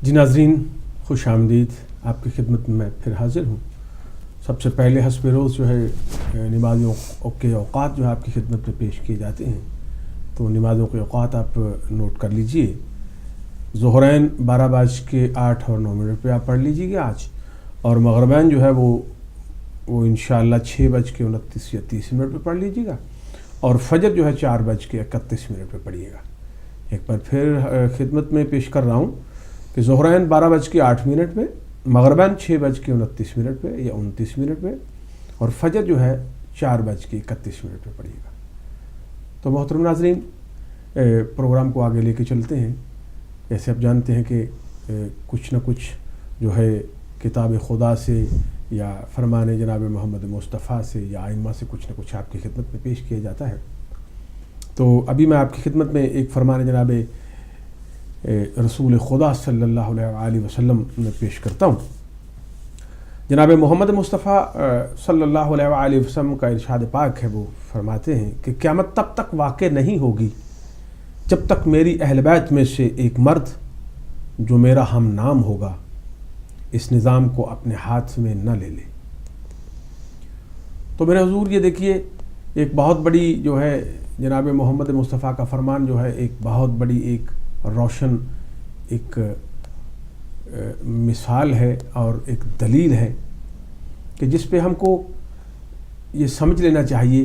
جی ناظرین، خوش آمدید. آپ کی خدمت میں پھر حاضر ہوں. سب سے پہلے حسب روز جو ہے نمازوں کے اوقات جو ہے آپ کی خدمت میں پیش کیے جاتے ہیں. تو نمازوں کے اوقات آپ نوٹ کر لیجئے. ظہرین 12:08 اور 9 پہ آپ پڑھ لیجیے گا آج، اور مغربین جو ہے وہ انشاءاللہ 6:29 یا 30 پہ پڑھ لیجیے گا، اور فجر جو ہے 4:31 پہ پڑھیے گا. ایک بار پھر خدمت میں پیش کر رہا ہوں کہ ظہرین 12:08 پہ، مغربین 6:29 پہ یا 29 پہ، اور فجر جو ہے 4:31 پہ پڑھیے گا. تو محترم ناظرین، پروگرام کو آگے لے کے چلتے ہیں. جیسے آپ جانتے ہیں کہ کچھ نہ کچھ جو ہے کتاب خدا سے یا فرمان جناب محمد مصطفیٰ سے یا ائمہ سے کچھ نہ کچھ آپ کی خدمت میں پیش کیا جاتا ہے. تو ابھی میں آپ کی خدمت میں ایک فرمان جناب رسول خدا صلی اللہ علیہ وسلم میں پیش کرتا ہوں. جناب محمد مصطفیٰ صلی اللہ علیہ وسلم کا ارشاد پاک ہے، وہ فرماتے ہیں کہ قیامت تب تک واقع نہیں ہوگی جب تک میری اہل بیت میں سے ایک مرد جو میرا ہم نام ہوگا اس نظام کو اپنے ہاتھ میں نہ لے لے. تو میرے حضور، یہ دیکھیے ایک بہت بڑی جو ہے جناب محمد مصطفیٰ کا فرمان جو ہے ایک بہت بڑی ایک روشن ایک مثال ہے اور ایک دلیل ہے کہ جس پہ ہم کو یہ سمجھ لینا چاہیے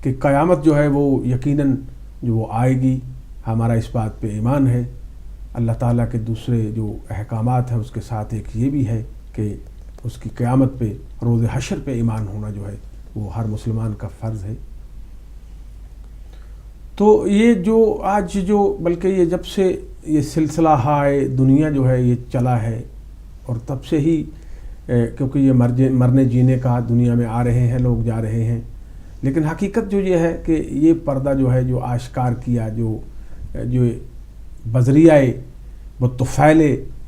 کہ قیامت جو ہے وہ یقیناً جو وہ آئے گی. ہمارا اس بات پہ ایمان ہے. اللہ تعالیٰ کے دوسرے جو احکامات ہیں اس کے ساتھ ایک یہ بھی ہے کہ اس کی قیامت پہ، روز حشر پہ ایمان ہونا جو ہے وہ ہر مسلمان کا فرض ہے. تو یہ جو آج جو بلکہ یہ جب سے یہ سلسلہ ہائے دنیا جو ہے یہ چلا ہے، اور تب سے ہی کیونکہ یہ مرنے جینے کا دنیا میں آ رہے ہیں، لوگ جا رہے ہیں. لیکن حقیقت جو یہ ہے کہ یہ پردہ جو ہے جو آشکار کیا، جو بذریعہ بطفیل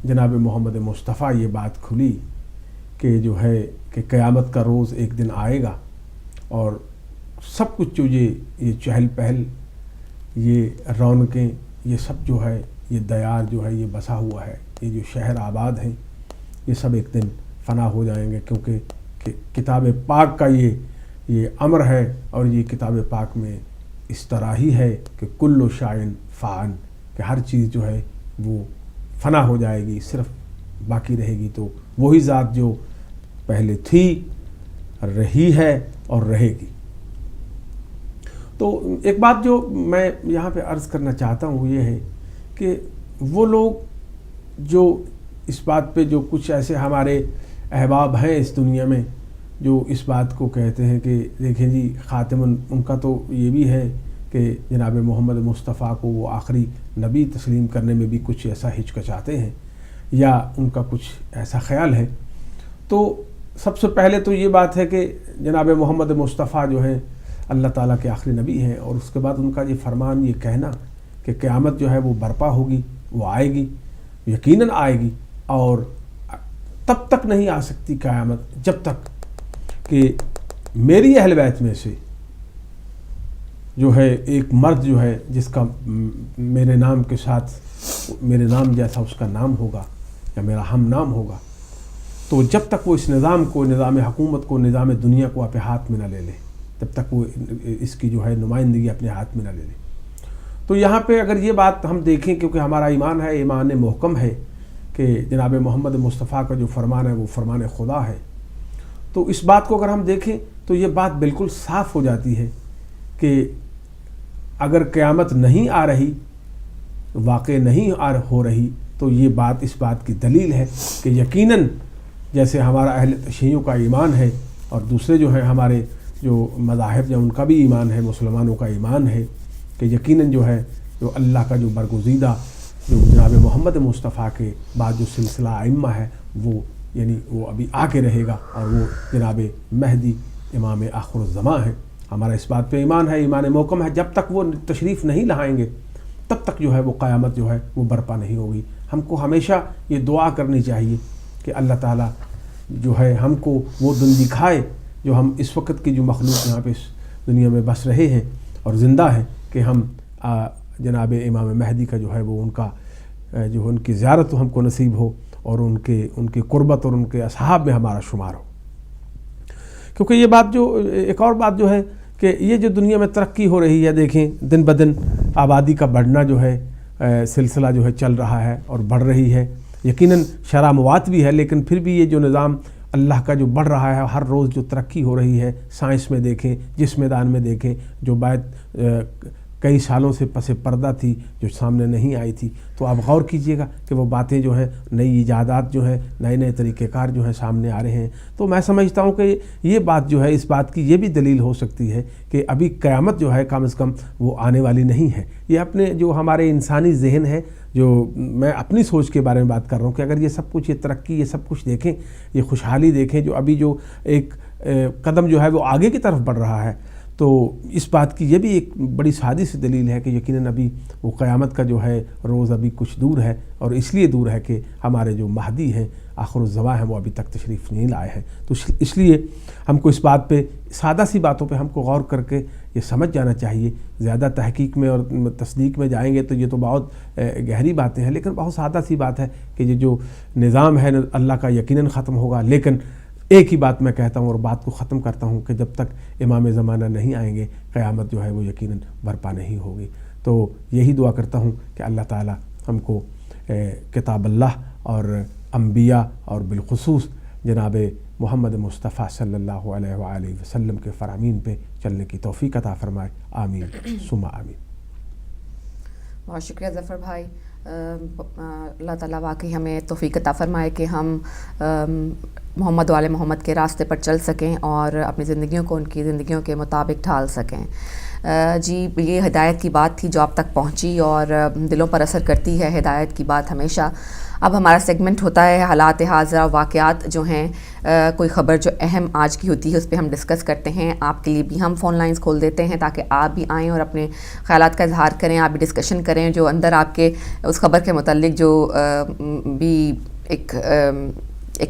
جناب محمد مصطفیٰ یہ بات کھلی کہ جو ہے کہ قیامت کا روز ایک دن آئے گا، اور سب کچھ جو یہ چہل پہل، یہ رونقیں، یہ سب جو ہے یہ دیار جو ہے یہ بسا ہوا ہے، یہ جو شہر آباد ہیں یہ سب ایک دن فنا ہو جائیں گے. کیونکہ کتاب پاک کا یہ امر ہے، اور یہ کتاب پاک میں اس طرح ہی ہے کہ کل شائن فان، کہ ہر چیز جو ہے وہ فنا ہو جائے گی، صرف باقی رہے گی تو وہی ذات جو پہلے تھی، رہی ہے اور رہے گی. تو ایک بات جو میں یہاں پہ عرض کرنا چاہتا ہوں وہ یہ ہے کہ وہ لوگ جو اس بات پہ، جو کچھ ایسے ہمارے احباب ہیں اس دنیا میں جو اس بات کو کہتے ہیں کہ دیکھیں جی خاتم، ان کا تو یہ بھی ہے کہ جناب محمد مصطفیٰ کو وہ آخری نبی تسلیم کرنے میں بھی کچھ ایسا ہچکچاتے ہیں، یا ان کا کچھ ایسا خیال ہے. تو سب سے پہلے تو یہ بات ہے کہ جناب محمد مصطفیٰ جو ہیں اللہ تعالیٰ کے آخری نبی ہیں، اور اس کے بعد ان کا یہ فرمان، یہ کہنا کہ قیامت جو ہے وہ برپا ہوگی، وہ آئے گی، یقیناً آئے گی، اور تب تک نہیں آ سکتی قیامت جب تک کہ میری اہل بیت میں سے جو ہے ایک مرد جو ہے جس کا میرے نام کے ساتھ، میرے نام جیسا اس کا نام ہوگا یا میرا ہم نام ہوگا، تو جب تک وہ اس نظام کو، نظام حکومت کو، نظام دنیا کو اپنے ہاتھ میں نہ لے لے، تب تک وہ اس کی جو ہے نمائندگی اپنے ہاتھ میں نہ لے لے. تو یہاں پہ اگر یہ بات ہم دیکھیں، کیونکہ ہمارا ایمان ہے، ایمان محکم ہے کہ جناب محمد مصطفیٰ کا جو فرمان ہے وہ فرمان خدا ہے، تو اس بات کو اگر ہم دیکھیں تو یہ بات بالکل صاف ہو جاتی ہے کہ اگر قیامت نہیں آ رہی، واقع نہیں ہو رہی، تو یہ بات اس بات کی دلیل ہے کہ یقیناً جیسے ہمارا اہل شیعوں کا ایمان ہے، اور دوسرے جو ہیں ہمارے جو مذاہب یا ان کا بھی ایمان ہے، مسلمانوں کا ایمان ہے کہ یقیناً جو ہے جو اللہ کا جو برگزیدہ جو جناب محمد مصطفیٰ کے بعد جو سلسلہ ائمہ ہے وہ یعنی وہ ابھی آ کے رہے گا، اور وہ جناب مہدی امام آخر الزماں ہے. ہمارا اس بات پہ ایمان ہے، ایمان محکم ہے. جب تک وہ تشریف نہیں لائیں گے تب تک جو ہے وہ قیامت جو ہے وہ برپا نہیں ہوگی. ہم کو ہمیشہ یہ دعا کرنی چاہیے کہ اللہ تعالیٰ جو ہے ہم کو وہ دن دکھائے جو ہم اس وقت کی جو مخلوق یہاں پہ اس دنیا میں بس رہے ہیں اور زندہ ہیں، کہ ہم جناب امام مہدی کا جو ہے وہ ان کا جو ہے ان کی زیارت ہم کو نصیب ہو اور ان کے قربت اور ان کے اصحاب میں ہمارا شمار ہو. کیونکہ یہ بات جو ایک اور بات جو ہے کہ یہ جو دنیا میں ترقی ہو رہی ہے، دیکھیں دن بدن آبادی کا بڑھنا جو ہے سلسلہ جو ہے چل رہا ہے اور بڑھ رہی ہے. یقیناً شرح موات بھی ہے، لیکن پھر بھی یہ جو نظام اللہ کا جو بڑھ رہا ہے، ہر روز جو ترقی ہو رہی ہے، سائنس میں دیکھیں، جس میدان میں دیکھیں، جو بات کئی سالوں سے پس پردہ تھی، جو سامنے نہیں آئی تھی، تو آپ غور کیجئے گا کہ وہ باتیں جو ہیں، نئی ایجادات جو ہیں، نئے طریقہ کار جو ہیں سامنے آ رہے ہیں. تو میں سمجھتا ہوں کہ یہ بات جو ہے، اس بات کی یہ بھی دلیل ہو سکتی ہے کہ ابھی قیامت جو ہے کم از کم وہ آنے والی نہیں ہے. یہ اپنے جو ہمارے انسانی ذہن ہے، جو میں اپنی سوچ کے بارے میں بات کر رہا ہوں کہ اگر یہ سب کچھ، یہ ترقی، یہ سب کچھ دیکھیں، یہ خوشحالی دیکھیں، جو ابھی جو ایک قدم جو ہے وہ آگے کی طرف بڑھ رہا ہے، تو اس بات کی یہ بھی ایک بڑی سادی سی دلیل ہے کہ یقیناً ابھی وہ قیامت کا جو ہے روز ابھی کچھ دور ہے، اور اس لیے دور ہے کہ ہمارے جو مہدی ہیں، آخر الزمان ہیں، وہ ابھی تک تشریف نہیں لائے ہیں. تو اس لیے ہم کو اس بات پہ، سادہ سی باتوں پہ ہم کو غور کر کے یہ سمجھ جانا چاہیے. زیادہ تحقیق میں اور تصدیق میں جائیں گے تو یہ تو بہت گہری باتیں ہیں، لیکن بہت سادہ سی بات ہے کہ یہ جو نظام ہے اللہ کا یقیناً ختم ہوگا. لیکن ایک ہی بات میں کہتا ہوں اور بات کو ختم کرتا ہوں کہ جب تک امام زمانہ نہیں آئیں گے، قیامت جو ہے وہ یقیناً برپا نہیں ہوگی. تو یہی دعا کرتا ہوں کہ اللہ تعالی ہم کو کتاب اللہ اور انبیاء اور بالخصوص جناب محمد مصطفیٰ صلی اللہ علیہ وآلہ وسلم کے فرامین پہ چلنے کی توفیق عطا فرمائے. آمین ثم آمین. بہت شکریہ ظفر بھائی. اللہ تعالیٰ واقعی ہمیں توفیق عطا فرمائے کہ ہم محمد وآل محمد کے راستے پر چل سکیں اور اپنی زندگیوں کو ان کی زندگیوں کے مطابق ڈھال سکیں. جی یہ ہدایت کی بات تھی جو آپ تک پہنچی اور دلوں پر اثر کرتی ہے ہدایت کی بات ہمیشہ. اب ہمارا سیگمنٹ ہوتا ہے حالات حاضرہ، واقعات جو ہیں، کوئی خبر جو اہم آج کی ہوتی ہے اس پہ ہم ڈسکس کرتے ہیں. آپ کے لیے بھی ہم فون لائنز کھول دیتے ہیں تاکہ آپ بھی آئیں اور اپنے خیالات کا اظہار کریں، آپ بھی ڈسکشن کریں، جو اندر آپ کے اس خبر کے متعلق جو بھی ایک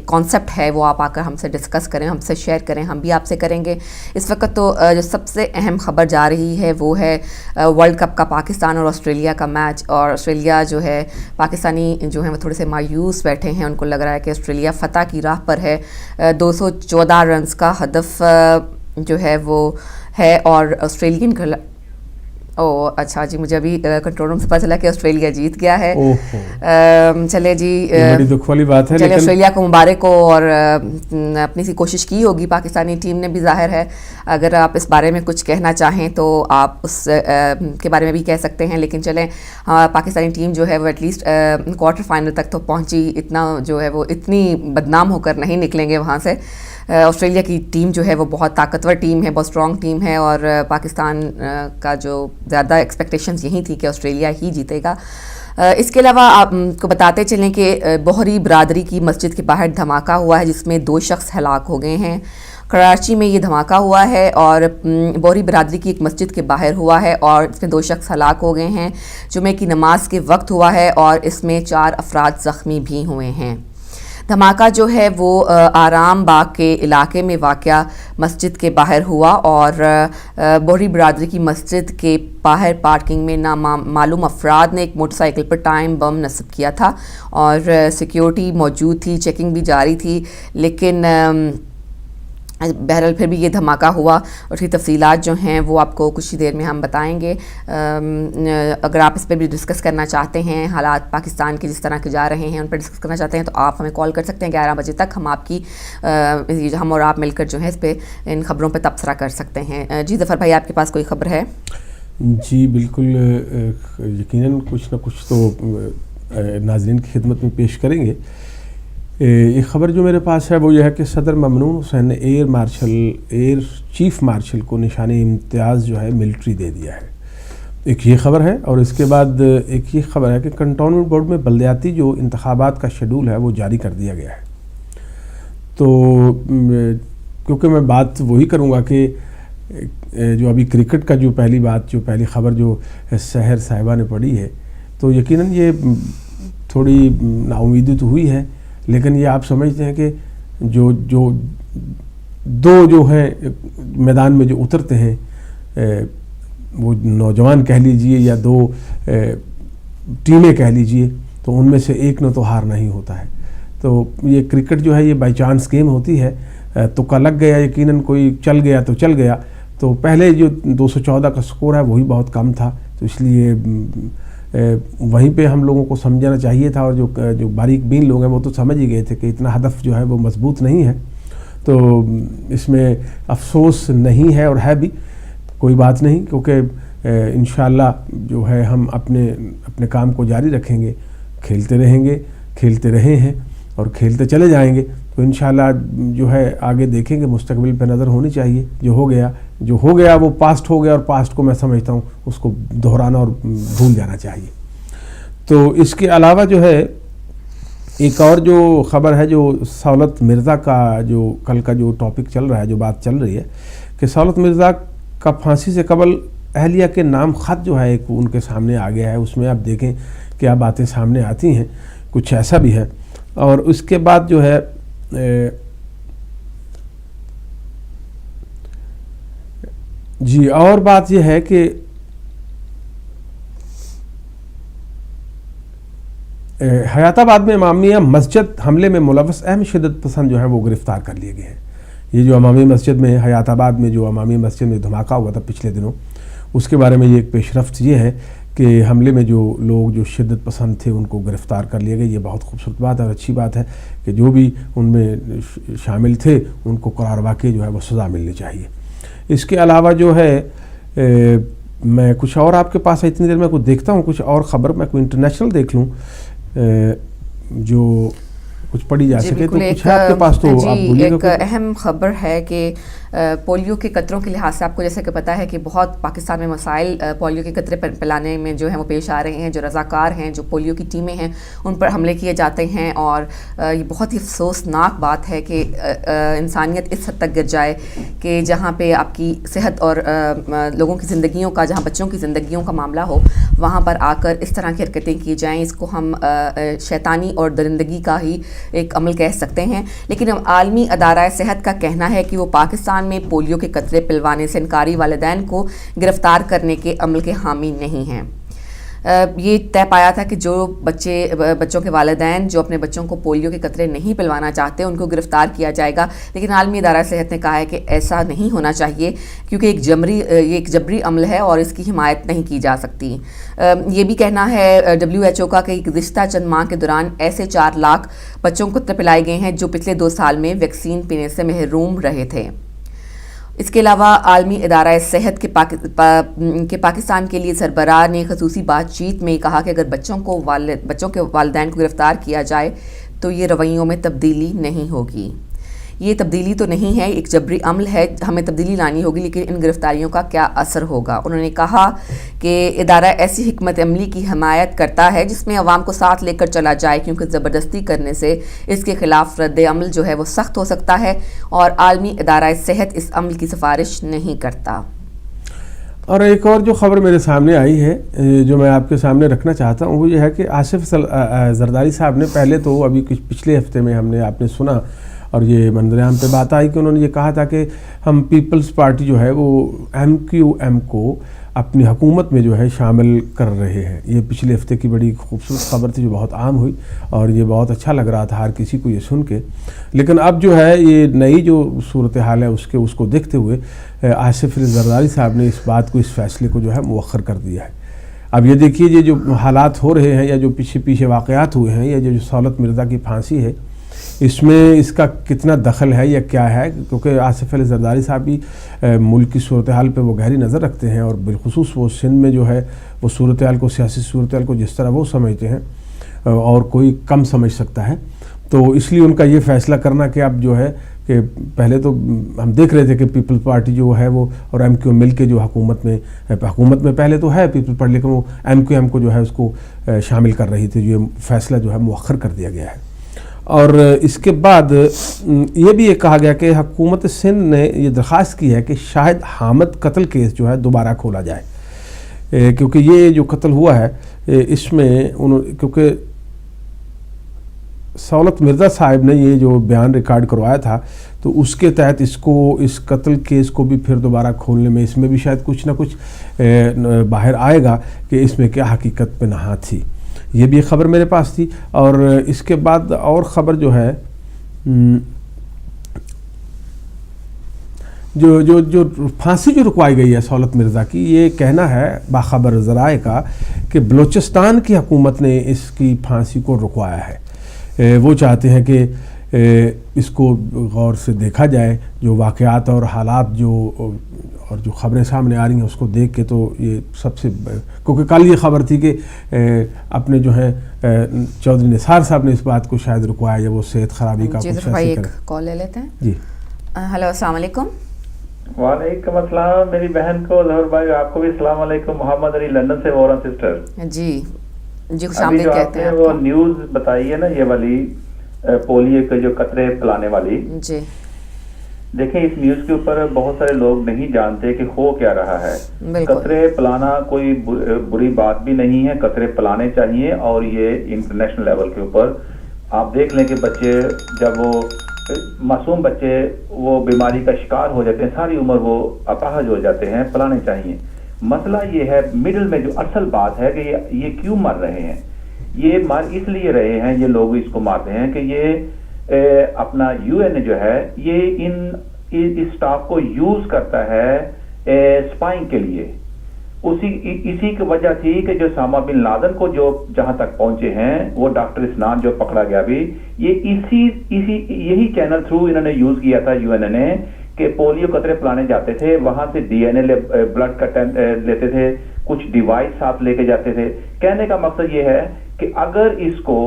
کانسیپٹ ہے وہ آپ آ کر ہم سے ڈسکس کریں، ہم سے شیئر کریں، ہم بھی آپ سے کریں گے. اس وقت تو جو سب سے اہم خبر جا رہی ہے وہ ہے ورلڈ کپ کا پاکستان اور آسٹریلیا کا میچ. اور آسٹریلیا جو ہے، پاکستانی جو ہیں وہ تھوڑے سے مایوس بیٹھے ہیں. ان کو لگ رہا ہے کہ آسٹریلیا فتح کی راہ پر ہے. 214 رنز کا ہدف جو ہے وہ ہے اور آسٹریلین اچھا جی، مجھے ابھی کنٹرول روم سے پتہ چلا کہ آسٹریلیا جیت گیا ہے. چلے جی، بڑی دکھ والی بات ہے. چلے آسٹریلیا کو مبارک ہو، اور اپنی سی کوشش کی ہوگی پاکستانی ٹیم نے بھی، ظاہر ہے. اگر آپ اس بارے میں کچھ کہنا چاہیں تو آپ اس کے بارے میں بھی کہہ سکتے ہیں. لیکن چلیں، پاکستانی ٹیم جو ہے وہ ایٹ لیسٹ کوارٹر فائنل تک تو پہنچی. اتنا جو ہے وہ اتنی بدنام ہو کر نہیں نکلیں گے وہاں سے. آسٹریلیا کی ٹیم جو ہے وہ بہت طاقتور ٹیم ہے، بہت اسٹرانگ ٹیم ہے، اور پاکستان کا جو زیادہ ایکسپیکٹیشنز یہی تھی کہ آسٹریلیا ہی جیتے گا. اس کے علاوہ آپ کو بتاتے چلیں کہ بوہری برادری کی مسجد کے باہر دھماکہ ہوا ہے جس میں 2 شخص ہلاک ہو گئے ہیں. کراچی میں یہ دھماکہ ہوا ہے اور بوہری برادری کی ایک مسجد کے باہر ہوا ہے اور اس میں 2 شخص ہلاک ہو گئے ہیں. جمعے کی نماز کے وقت ہوا ہے اور اس میں 4 افراد زخمی بھی ہوئے ہیں. دھماکہ جو ہے وہ آرام باغ کے علاقے میں واقع مسجد کے باہر ہوا اور بوہری برادری کی مسجد کے باہر پارکنگ میں نامعلوم افراد نے ایک موٹر سائیکل پر ٹائم بم نصب کیا تھا اور سیکیورٹی موجود تھی، چیکنگ بھی جاری تھی. لیکن بہرحال پھر بھی یہ دھماکہ ہوا اور اس کی تفصیلات جو ہیں وہ آپ کو کچھ ہی دیر میں ہم بتائیں گے. اگر آپ اس پہ بھی ڈسکس کرنا چاہتے ہیں، حالات پاکستان کے جس طرح کے جا رہے ہیں ان پر ڈسکس کرنا چاہتے ہیں تو آپ ہمیں کال کر سکتے ہیں 11 بجے تک. ہم آپ کی ہم اور آپ مل کر جو ہے اس پہ ان خبروں پہ تبصرہ کر سکتے ہیں. جی ظفر بھائی، آپ کے پاس کوئی خبر ہے؟ جی بالکل، یقیناً کچھ نہ کچھ تو ناظرین کی خدمت میں پیش کریں گے. یہ خبر جو میرے پاس ہے وہ یہ ہے کہ صدر ممنون حسین نے ایئر چیف مارشل کو نشان امتیاز جو ہے ملٹری دے دیا ہے. ایک یہ خبر ہے، اور اس کے بعد ایک یہ خبر ہے کہ کنٹونمنٹ بورڈ میں بلدیاتی جو انتخابات کا شیڈول ہے وہ جاری کر دیا گیا ہے. تو کیونکہ میں بات وہی کروں گا کہ جو ابھی کرکٹ کا جو پہلی خبر جو سحر صاحبہ نے پڑھی ہے، تو یقیناً یہ تھوڑی نا امیدی تو ہوئی ہے، لیکن یہ آپ سمجھتے ہیں کہ جو دو جو ہیں میدان میں جو اترتے ہیں، وہ نوجوان کہہ لیجئے یا 2 ٹیمیں کہہ لیجئے، تو ان میں سے ایک نے تو ہارنا ہی ہوتا ہے. تو یہ کرکٹ جو ہے یہ بائی چانس گیم ہوتی ہے. تکا لگ گیا یقیناً, کوئی چل گیا تو چل گیا. تو پہلے جو 214 کا سکور ہے وہی بہت کم تھا, تو اس لیے وہیں پہ ہم لوگوں کو سمجھنا چاہیے تھا, اور جو باریک بین لوگ ہیں وہ تو سمجھ ہی گئے تھے کہ اتنا ہدف جو ہے وہ مضبوط نہیں ہے. تو اس میں افسوس نہیں ہے, اور ہے بھی کوئی بات نہیں, کیونکہ انشاءاللہ جو ہے ہم اپنے کام کو جاری رکھیں گے, کھیلتے رہیں گے, کھیلتے رہے ہیں اور کھیلتے چلے جائیں گے. تو انشاءاللہ جو ہے آگے دیکھیں گے, مستقبل پہ نظر ہونی چاہیے. جو ہو گیا وہ پاسٹ ہو گیا, اور پاسٹ کو میں سمجھتا ہوں اس کو دہرانا اور بھول جانا چاہیے. تو اس کے علاوہ جو ہے ایک اور جو خبر ہے, جو سہولت مرزا کا جو کل کا جو ٹاپک چل رہا ہے, جو بات چل رہی ہے کہ سہولت مرزا کا پھانسی سے قبل اہلیہ کے نام خط جو ہے ایک ان کے سامنے آ گیا ہے. اس میں آپ دیکھیں کیا باتیں سامنے آتی ہیں, کچھ ایسا بھی ہے. اور اس کے بعد جو ہے جی اور بات یہ ہے کہ حیات آباد میں امامیہ مسجد حملے میں ملوث اہم شدت پسند جو ہے وہ گرفتار کر لیے گئے ہیں. یہ جو امامیہ مسجد میں, حیات آباد میں جو امامیہ مسجد میں دھماکہ ہوا تھا پچھلے دنوں, اس کے بارے میں یہ ایک پیش رفت یہ ہے کہ حملے میں جو لوگ جو شدت پسند تھے ان کو گرفتار کر لیے گئے. یہ بہت خوبصورت بات ہے اور اچھی بات ہے کہ جو بھی ان میں شامل تھے ان کو قرار واقع جو ہے وہ سزا ملنی چاہیے. اس کے علاوہ جو ہے میں کچھ اور آپ کے پاس ہے, اتنی دیر میں کچھ دیکھتا ہوں, کچھ اور خبر میں کوئی انٹرنیشنل دیکھ لوں جو کچھ پڑھی جا سکے. تو کچھ ہے آپ کے پاس تو آپ بولیے. ایک اہم خبر ہے کہ پولیو کے قطروں کے لحاظ سے آپ کو جیسے کہ پتہ ہے کہ بہت پاکستان میں مسائل پولیو کے قطرے پلانے میں جو ہیں وہ پیش آ رہے ہیں. جو رضاکار ہیں, جو پولیو کی ٹیمیں ہیں, ان پر حملے کیے جاتے ہیں, اور یہ بہت ہی افسوسناک بات ہے کہ انسانیت اس حد تک گر جائے کہ جہاں پہ آپ کی صحت اور لوگوں کی زندگیوں کا, جہاں بچوں کی زندگیوں کا معاملہ ہو, وہاں پر آ کر اس طرح کی حرکتیں کی جائیں. اس کو ہم شیطانی اور درندگی کا ہی ایک عمل کہہ سکتے ہیں. لیکن عالمی ادارہ صحت کا کہنا ہے کہ وہ پاکستان میں پولیو کے قطرے پلوانے سے انکاری والدین کو گرفتار کرنے کے عمل کے حامی نہیں ہیں. یہ طے پایا تھا کہ جو بچوں کے والدین جو اپنے بچوں کو پولیو کے قطرے نہیں پلوانا چاہتے ان کو گرفتار کیا جائے گا. لیکن عالمی ادارہ صحت نے کہا ہے کہ ایسا نہیں ہونا چاہیے, کیونکہ یہ ایک جبری عمل ہے اور اس کی حمایت نہیں کی جا سکتی. یہ بھی کہنا ہے WHO کا کہ گزشتہ چند ماہ کے دوران ایسے 4 لاکھ بچوں کو قطرے پلائے گئے ہیں جو پچھلے 2 سال میں ویکسین پینے سے محروم رہے تھے. اس کے علاوہ عالمی ادارہ صحت کے پاکستان کے لیے سربراہ نے خصوصی بات چیت میں کہا کہ اگر بچوں کے والدین کو گرفتار کیا جائے تو یہ رویوں میں تبدیلی نہیں ہوگی. یہ تبدیلی تو نہیں ہے, ایک جبری عمل ہے, ہمیں تبدیلی لانی ہوگی, لیکن ان گرفتاریوں کا کیا اثر ہوگا. انہوں نے کہا کہ ادارہ ایسی حکمت عملی کی حمایت کرتا ہے جس میں عوام کو ساتھ لے کر چلا جائے, کیونکہ زبردستی کرنے سے اس کے خلاف رد عمل جو ہے وہ سخت ہو سکتا ہے, اور عالمی ادارہ صحت اس عمل کی سفارش نہیں کرتا. اور ایک اور جو خبر میرے سامنے آئی ہے جو میں آپ کے سامنے رکھنا چاہتا ہوں وہ یہ ہے کہ آصف زرداری صاحب نے پہلے تو ابھی کچھ پچھلے ہفتے میں آپ نے سنا اور یہ منظر عام پہ بات آئی کہ انہوں نے یہ کہا تھا کہ ہم پیپلز پارٹی جو ہے وہ MQM کو اپنی حکومت میں جو ہے شامل کر رہے ہیں. یہ پچھلے ہفتے کی بڑی خوبصورت خبر تھی جو بہت عام ہوئی اور یہ بہت اچھا لگ رہا تھا ہر کسی کو یہ سن کے. لیکن اب جو ہے یہ نئی جو صورتحال ہے اس کو دیکھتے ہوئے آصف زرداری صاحب نے اس بات کو, اس فیصلے کو جو ہے مؤخر کر دیا ہے. اب یہ دیکھیے یہ جو حالات ہو رہے ہیں یا جو پیچھے واقعات ہوئے ہیں, یا جو سہولت مرزا کی پھانسی ہے, اس میں اس کا کتنا دخل ہے یا کیا ہے, کیونکہ آصف علی زرداری صاحب بھی ملک کی صورتحال پہ وہ گہری نظر رکھتے ہیں, اور بالخصوص وہ سندھ میں جو ہے وہ صورتحال کو, سیاسی صورتحال کو جس طرح وہ سمجھتے ہیں اور کوئی کم سمجھ سکتا ہے. تو اس لیے ان کا یہ فیصلہ کرنا کہ اب جو ہے کہ پہلے تو ہم دیکھ رہے تھے کہ پیپل پارٹی جو ہے وہ اور MQM مل کے جو حکومت میں پہلے تو ہے پیپل پارٹی, لیکن وہ MQM کو جو ہے اس کو شامل کر رہی تھی. یہ فیصلہ جو ہے مؤخر کر دیا گیا ہے. اور اس کے بعد یہ بھی کہا گیا کہ حکومت سندھ نے یہ درخواست کی ہے کہ شاہد حامد قتل کیس جو ہے دوبارہ کھولا جائے, کیونکہ یہ جو قتل ہوا ہے اس میں کیونکہ سہولت مرزا صاحب نے یہ جو بیان ریکارڈ کروایا تھا تو اس کے تحت اس قتل کیس کو بھی پھر دوبارہ کھولنے میں اس میں بھی شاید کچھ نہ کچھ باہر آئے گا کہ اس میں کیا حقیقت پہ نہا تھی. یہ بھی خبر میرے پاس تھی. اور اس کے بعد اور خبر جو ہے جو پھانسی جو رکوائی گئی ہے سہولت مرزا کی، یہ کہنا ہے باخبر ذرائع کا کہ بلوچستان کی حکومت نے اس کی پھانسی کو رکوایا ہے. وہ چاہتے ہیں کہ اس کو غور سے دیکھا جائے، جو واقعات اور حالات اور جو خبریں سامنے آ رہی ہیں اس کو دیکھ کے. تو یہ سب سے کیونکہ کل یہ خبر تھی کہ اپنے جو ہیں چودھری نثار صاحب نے اس بات کو شاید رکوایا جب وہ صحت خرابی کا کچھ ایسے ایک کال لے لیتے ہیں. جی ہیلو، السلام علیکم. وعلیکم السلام. میری بہن کو ظہور بھائی آپ کو بھی السلام علیکم. محمد علی لندن سے بول رہا ہوں سسٹر. جی خوش آمدید کہتے ہیں. وہ نیوز بتائی ہے نا یہ والی پولیو کے جو قطرے پلانے والی، جی دیکھیں اس نیوز کے اوپر بہت سارے لوگ نہیں جانتے کہ ہو کیا رہا ہے. قطرے پلانا کوئی بری بات بھی نہیں ہے، قطرے پلانے چاہیے. اور یہ انٹرنیشنل لیول کے اوپر آپ دیکھ لیں کہ بچے جب وہ معصوم بچے وہ بیماری کا شکار ہو جاتے ہیں، ساری عمر وہ اپاہج ہو جاتے ہیں، پلانے چاہیے. مسئلہ یہ ہے مڈل میں جو اصل بات ہے کہ یہ کیوں مر رہے ہیں. یہ مر اس لیے رہے ہیں، یہ لوگ اس کو مارتے ہیں کہ یہ اپنا یو این جو ہے یہ اس سٹاف کو یوز کرتا ہے اسپائنگ کے لیے. اسی کی وجہ تھی کہ جو اسامہ بن لادن کو جو جہاں تک پہنچے ہیں، وہ ڈاکٹر اسنان جو پکڑا گیا بھی، یہ یہی چینل تھرو انہوں نے یوز کیا تھا یو این نے کہ پولیو قطرے پلانے جاتے تھے، وہاں سے ڈی این اے بلڈ کا لیتے تھے، کچھ ڈیوائس ساتھ لے کے جاتے تھے. کہنے کا مقصد یہ ہے کہ اگر اس کو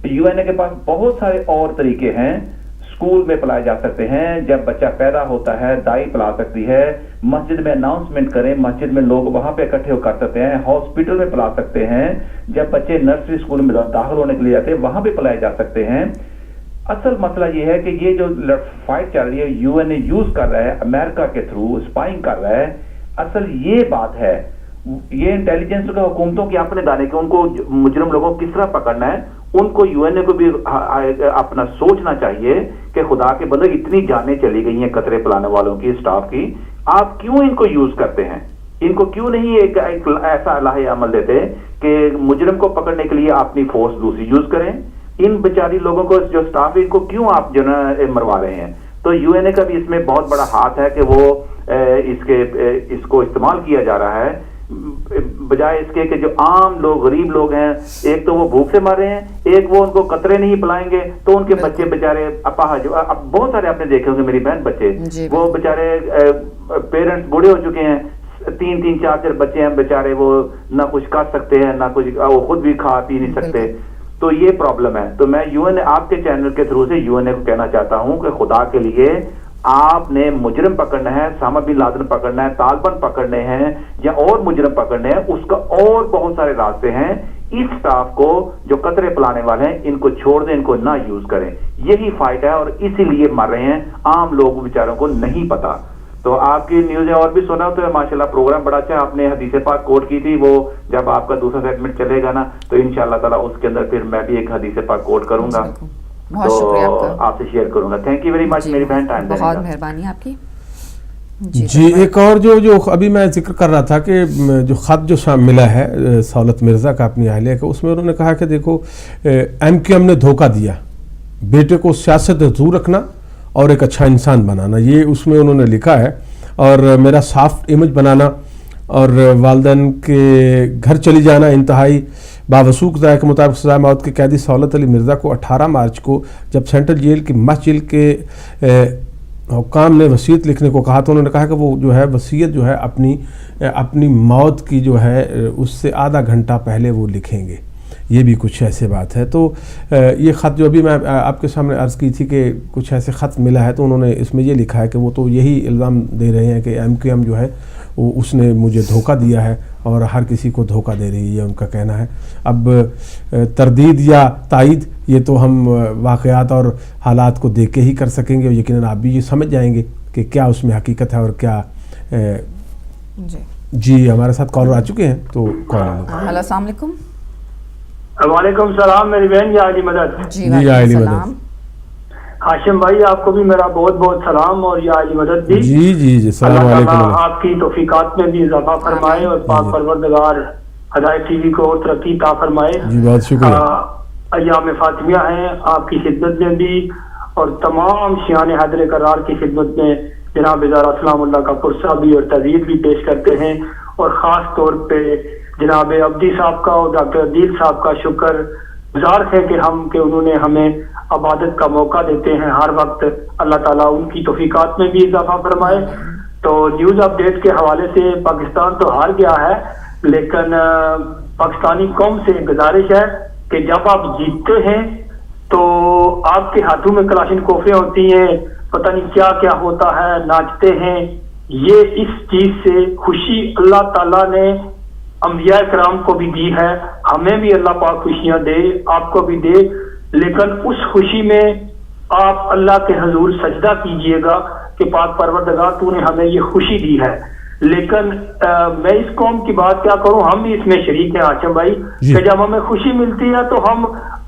یو این اے کے پاس بہت سارے اور طریقے ہیں، اسکول میں پلائے جا سکتے ہیں، جب بچہ پیدا ہوتا ہے دائی پلا سکتی ہے، مسجد میں اناؤنسمنٹ کریں، مسجد میں لوگ وہاں پہ اکٹھے کر سکتے ہیں، ہاسپٹل میں پلا سکتے ہیں، جب بچے نرسری اسکول میں داخل ہونے کے لیے جاتے ہیں وہاں پہ پلائے جا سکتے ہیں. اصل مسئلہ یہ ہے کہ یہ جو فائٹ چل رہی ہے یو این اے یوز کر رہا ہے امریکہ کے تھرو اسپائنگ کر رہا ہے. اصل یہ بات ہے، یہ انٹیلیجنس کا حکومتوں کی اپنے دانے کے ان کو مجرم لوگوں کو کس طرح پکڑنا ہے، ان کو یو این اے کو بھی اپنا سوچنا چاہیے کہ خدا کے بندے اتنی جانیں چلی گئی ہیں قطرے پلانے والوں کی، اسٹاف کی، آپ کیوں ان کو یوز کرتے ہیں؟ ان کو کیوں نہیں ایک ایسا لاہ عمل دیتے کہ مجرم کو پکڑنے کے لیے اپنی فورس دوسری یوز کریں؟ ان بیچاری لوگوں کو جو اسٹاف ان کو کیوں آپ جو ہے مروا رہے ہیں؟ تو یو این اے کا بھی اس میں بہت بڑا ہاتھ ہے کہ وہ اس کو استعمال کیا جا رہا ہے، بجائے اس کے کہ جو عام لوگ غریب لوگ ہیں، ایک تو وہ بھوک سے مر رہے ہیں، ایک وہ ان کو قطرے نہیں پلائیں گے تو ان کے بچے بیچارے اپاہج. اب بہت سارے آپ نے دیکھے ہوں گے میری بہن بچے، وہ بیچارے پیرنٹس بوڑھے ہو چکے ہیں، 3-4 بچے ہیں بیچارے، وہ نہ کچھ کر سکتے ہیں، نہ کچھ وہ خود بھی کھا پی نہیں سکتے. تو یہ پرابلم ہے. تو میں یو این اے آپ کے چینل کے تھرو سے یو این اے کو کہنا چاہتا ہوں کہ خدا کے لیے آپ نے مجرم پکڑنا ہے، اسامہ بن لادن پکڑنا ہے، طالبان پکڑنے ہیں یا اور مجرم پکڑنے ہیں، اس کا اور بہت سارے راستے ہیں. اس سٹاف کو جو قطرے پلانے والے ہیں ان کو چھوڑ دیں، ان کو نہ یوز کریں. یہی فائٹ ہے اور اسی لیے مر رہے ہیں، عام لوگوں بیچاروں کو نہیں پتا. تو آپ کی نیوزیں اور بھی سنا تو ماشاءاللہ پروگرام بڑا اچھا ہے. آپ نے حدیث پاک کوٹ کی تھی، وہ جب آپ کا دوسرا سیگمنٹ چلے گا نا تو انشاءاللہ تعالیٰ اس کے اندر پھر میں بھی ایک حدیث پاک کوٹ کروں گا، تو آپ سے شیئر کروں گا. تھینک یو ویری مچ میری بہن، ٹائم دینے کا بہت مہربانی آپ کی. جی ایک اور جو ابھی میں ذکر کر رہا تھا کہ جو خط جو ملا ہے سہولت مرزا کا اپنی اہلیہ کا، اس میں انہوں نے کہا کہ دیکھو ایم کیو ایم نے دھوکہ دیا، بیٹے کو سیاست سے دور رکھنا اور ایک اچھا انسان بنانا، یہ اس میں انہوں نے لکھا ہے. اور میرا سافٹ امیج بنانا اور والدین کے گھر چلی جانا. انتہائی باوثوق ذائقہ کے مطابق سزائے موت کے قیدی سہولت علی مرزا کو 18 مارچ کو جب سینٹرل جیل کی مس جیل کے حکام نے وصیت لکھنے کو کہا تو انہوں نے کہا کہ وہ جو ہے وصیت جو ہے اپنی موت کی جو ہے اس سے آدھا گھنٹہ پہلے وہ لکھیں گے. یہ بھی کچھ ایسے بات ہے. تو یہ خط جو ابھی میں آپ کے سامنے عرض کی تھی کہ کچھ ایسے خط ملا ہے، تو انہوں نے اس میں یہ لکھا ہے کہ وہ تو یہی الزام دے رہے ہیں کہ ایم کیو ایم جو ہے وہ اس نے مجھے دھوکہ دیا ہے اور ہر کسی کو دھوکہ دے رہی ہے، یہ ان کا کہنا ہے. اب تردید یا تائید یہ تو ہم واقعات اور حالات کو دیکھ کے ہی کر سکیں گے، اور یقیناً آپ بھی یہ سمجھ جائیں گے کہ کیا اس میں حقیقت ہے اور کیا. جی ہمارے ساتھ کالر آ چکے ہیں، تو کالر. ہلو السلام علیکم. وعلیکم السلام میری بہن یا علی مدد. جی وعلیکم السلام. ہاشم بھائی آپ کو بھی میرا بہت بہت سلام، اور یا علی مدد بھی. جی السلام علیکم. آپ کی توفیقات میں بھی اضافہ فرمائے اور پاک پروردگار ہدایت ٹی وی کو اور ترقی عطا فرمائے. جی بہت شکریہ. ایام فاطمیہ ہیں آپ کی خدمت میں بھی اور تمام شیعان حیدر کرار کی خدمت میں جناب ادارہ سلام اللہ کا پرسہ بھی اور تعزیت بھی پیش کرتے ہیں, اور خاص طور پہ جناب عبدی صاحب کا اور ڈاکٹر عدیل صاحب کا شکر گزار ہے کہ انہوں نے ہمیں عبادت کا موقع دیتے ہیں ہر وقت. اللہ تعالیٰ ان کی توفیقات میں بھی اضافہ فرمائے. تو نیوز اپ ڈیٹ کے حوالے سے پاکستان تو ہار گیا ہے, لیکن پاکستانی قوم سے گزارش ہے کہ جب آپ جیتتے ہیں تو آپ کے ہاتھوں میں کلاشن کوفیں ہوتی ہیں, پتہ نہیں کیا کیا ہوتا ہے, ناچتے ہیں. یہ اس چیز سے خوشی اللہ تعالیٰ نے انبیاء کرام کو بھی دی ہے, ہمیں بھی اللہ پاک خوشیاں دے, آپ کو بھی دے. لیکن اس خوشی میں آپ اللہ کے حضور سجدہ کیجئے گا کہ پاک پروردگار تو نے ہمیں یہ خوشی دی ہے. لیکن میں اس قوم کی بات کیا کروں, ہم بھی اس میں شریک ہیں ہاشم بھائی, کہ جب ہمیں خوشی ملتی ہے تو ہم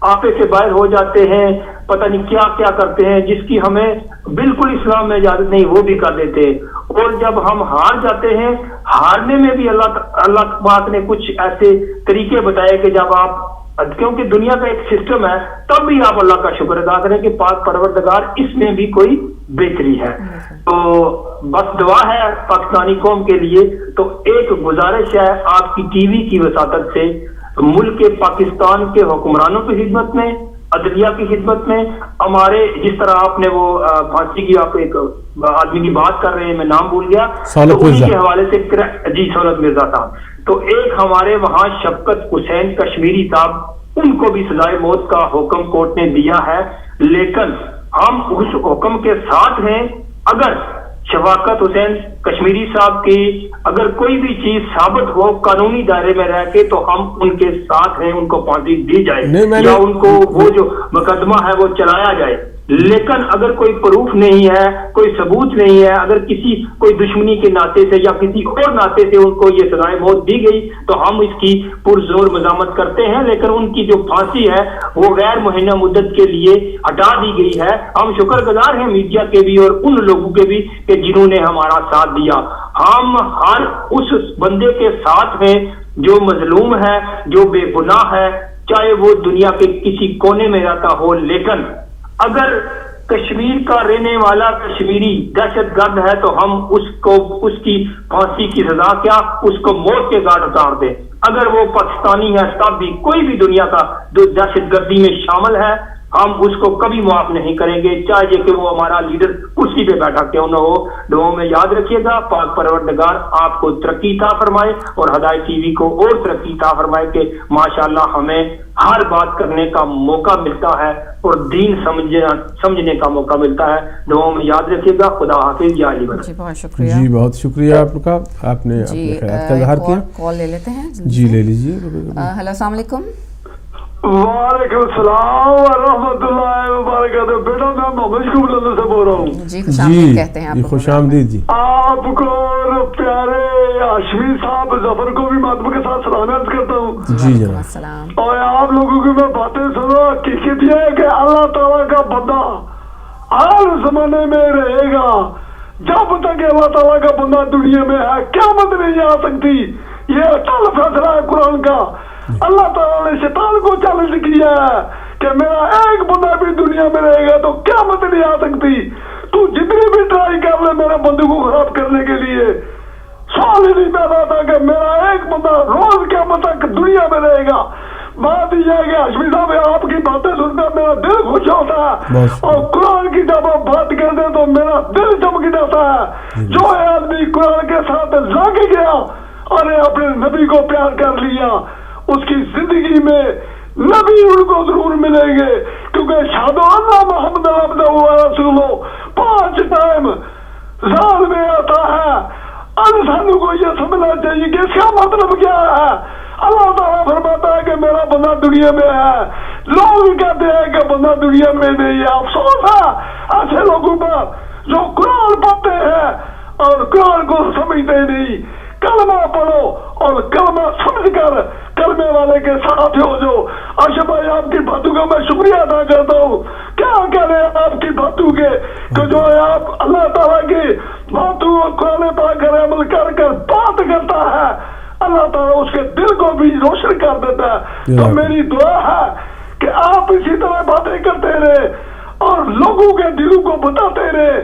آپے سے باہر ہو جاتے ہیں, پتہ نہیں کیا کیا کرتے ہیں جس کی ہمیں بالکل اسلام میں اجازت نہیں, وہ بھی کر دیتے ہیں. اور جب ہم ہار جاتے ہیں, ہارنے میں بھی اللہ پاک نے کچھ ایسے طریقے بتائے کہ جب آپ, کیونکہ دنیا کا ایک سسٹم ہے, تب بھی آپ اللہ کا شکر ادا کریں کہ پاک پروردگار اس میں بھی کوئی بہتری ہے. تو بس دعا ہے پاکستانی قوم کے لیے. تو ایک گزارش ہے آپ کی ٹی وی کی وساطت سے ملک پاکستان کے حکمرانوں کی خدمت میں, عدلیہ کی خدمت میں, ہمارے جس طرح آپ نے وہ پھانسی کی آپ ایک آدمی کی بات کر رہے ہیں, میں نام بھول گیا, تو انہی کے حوالے سے جی سہولت مرزا صاحب, تو ایک ہمارے وہاں شفقت حسین کشمیری صاحب, ان کو بھی سزائے موت کا حکم کورٹ نے دیا ہے. لیکن ہم اس حکم کے ساتھ ہیں. اگر شفقت حسین کشمیری صاحب کی اگر کوئی بھی چیز ثابت ہو قانونی دائرے میں رہ کے, تو ہم ان کے ساتھ ہیں, ان کو پھانسی دی جائے یا ان کو وہ جو مقدمہ ہے وہ چلایا جائے. لیکن اگر کوئی پروف نہیں ہے, کوئی ثبوت نہیں ہے, اگر کوئی دشمنی کے ناطے سے یا کسی اور ناطے سے ان کو یہ سزائے موت دی گئی, تو ہم اس کی پرزور مذمت کرتے ہیں. لیکن ان کی جو پھانسی ہے وہ غیر معینہ مدت کے لیے ہٹا دی گئی ہے. ہم شکر گزار ہیں میڈیا کے بھی اور ان لوگوں کے بھی کہ جنہوں نے ہمارا ساتھ دیا. ہم ہر اس بندے کے ساتھ ہیں جو مظلوم ہے, جو بے گناہ ہے, چاہے وہ دنیا کے کسی کونے میں رہتا ہو. لیکن اگر کشمیر کا رہنے والا کشمیری دہشت گرد ہے تو ہم اس کی پھانسی کی سزا کیا, اس کو موت کے گھاٹ اتار دیں. اگر وہ پاکستانی ہے تب بھی کوئی بھی دنیا کا جو دہشت گردی میں شامل ہے, ہم اس کو کبھی معاف نہیں کریں گے, چاہے کہ وہ ہمارا لیڈر کرسی پہ بیٹھا کیوں نہ ہو. دعاؤں میں یاد رکھیے گا. پاک پروردگار آپ کو ترقی عطا فرمائے اور ہدایت ٹی وی کو اور ترقی عطا فرمائے کہ ماشاءاللہ ہمیں ہر بات کرنے کا موقع ملتا ہے اور دین سمجھنے کا موقع ملتا ہے. دعاؤں میں یاد رکھیے گا. خدا حافظ. یا علی جی بہت شکریہ. جی بہت شکریہ آپ کا, آپ نے اپنے خیرات کا اظہار کیا. کال لے لیتے ہیں. جی لے لیجیے. ہیلو السلام علیکم. وعلیکم السلام ورحمۃ اللہ وبرکاتہ. بیٹا میں محمد شکوب لندن سے بول رہا ہوں. جی خوش آمدید کہتے ہیں آپ. خوش آمدید. جی آپ کو اور پیارے ہاشمی صاحب ظفر کو بھی ماتم کے ساتھ سلام عرض کرتا ہوں. جی جناب. اور آپ لوگوں کی میں باتیں سنو. حقیقت یہ ہے کہ اللہ تعالیٰ کا بندہ ہر زمانے میں رہے گا. جب تک اللہ تعالیٰ کا بندہ دنیا میں ہے قیامت نہیں آ سکتی. یہ اٹل فیصلہ ہے قرآن کا. اللہ تعالیٰ نے شیطان کو چیلنج کیا ہے کہ میرا ایک بندہ بھی دنیا میں رہے گا تو قیامت نہیں آ سکتی. تو جتنی بھی ٹرائی کر لے میرے بندے کو خراب کرنے کے لیے, سوال ہی نہیں پیدا تھا کہ میرا ایک بندہ روز قیامت تک دنیا میں رہے گا. بات یہ ہے کہ ہاشمی صاحب آپ کی باتیں سن کر میرا دل خوش ہوتا ہے اور قرآن کی جب آپ بات کرتے ہیں تو میرا دل چمک جاتا ہے. جو آدمی قرآن کے ساتھ لگ گیا اور اپنے نبی کو پیار کر لیا, اس کی زندگی میں نبی ان کو ضرور ملیں گے. کیونکہ شہادت اللہ محمد عبدہ و رسولہ 5 ٹائم زال میں آتا ہے. انسانوں کو یہ سمجھنا چاہیے کہ اس کا مطلب کیا ہے. اللہ تعالیٰ فرماتا ہے کہ میرا بندہ دنیا میں ہے. لوگ کہتے ہیں کہ بندہ دنیا میں نہیں ہے. افسوس ہے ایسے لوگوں پر جو قرآن پڑھتے ہیں اور قرآن کو سمجھتے نہیں. کلمہ پڑھو اور کلمہ سمجھ کر کلمے والے کے ساتھ ہو جو. آشا بھائی آپ کی باتوں کا میں شکریہ ادا کرتا ہوں. کیا کہہ رہے ہیں آپ کی باتوں کے کہ جو آپ اللہ تعالیٰ کی باتوں اور قرآن پاک پر عمل کر کر بات کرتا ہے, اللہ تعالیٰ اس کے دل کو بھی روشن کر دیتا ہے. تو میری دعا ہے کہ آپ اسی طرح باتیں کرتے رہے اور لوگوں کے دلوں کو بتاتے رہے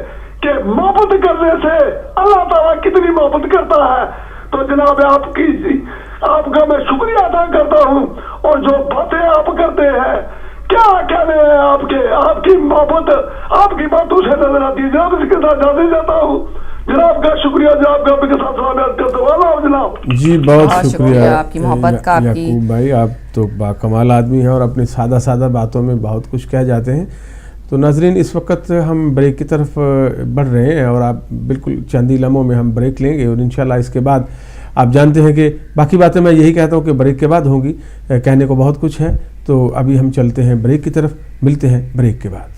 کہ محبت کرنے سے اللہ تعالیٰ کتنی محبت کرتا ہے. تو جناب آپ کا میں شکریہ ادا کرتا ہوں. اور جو باتیں آپ کرتے ہیں کیا کہنے ہیں آپ کی محبت آپ کی باتوں سے نظر آتی ہے. جناب اس کے ساتھ جانے جاتا ہوں. جناب کا شکریہ. جناب کا آپ کے ساتھ سلامت کرتا ہوں. جناب جی بہت شکریہ آپ کی محبت کا. یعقوب بھائی آپ تو باکمال آدمی ہیں اور اپنی سادہ باتوں میں بہت کچھ کہہ جاتے ہیں. تو ناظرین اس وقت ہم بریک کی طرف بڑھ رہے ہیں اور آپ بالکل چندی لمحوں میں ہم بریک لیں گے اور انشاءاللہ اس کے بعد آپ جانتے ہیں کہ باقی باتیں میں یہی کہتا ہوں کہ بریک کے بعد ہوں گی. کہنے کو بہت کچھ ہے. تو ابھی ہم چلتے ہیں بریک کی طرف. ملتے ہیں بریک کے بعد.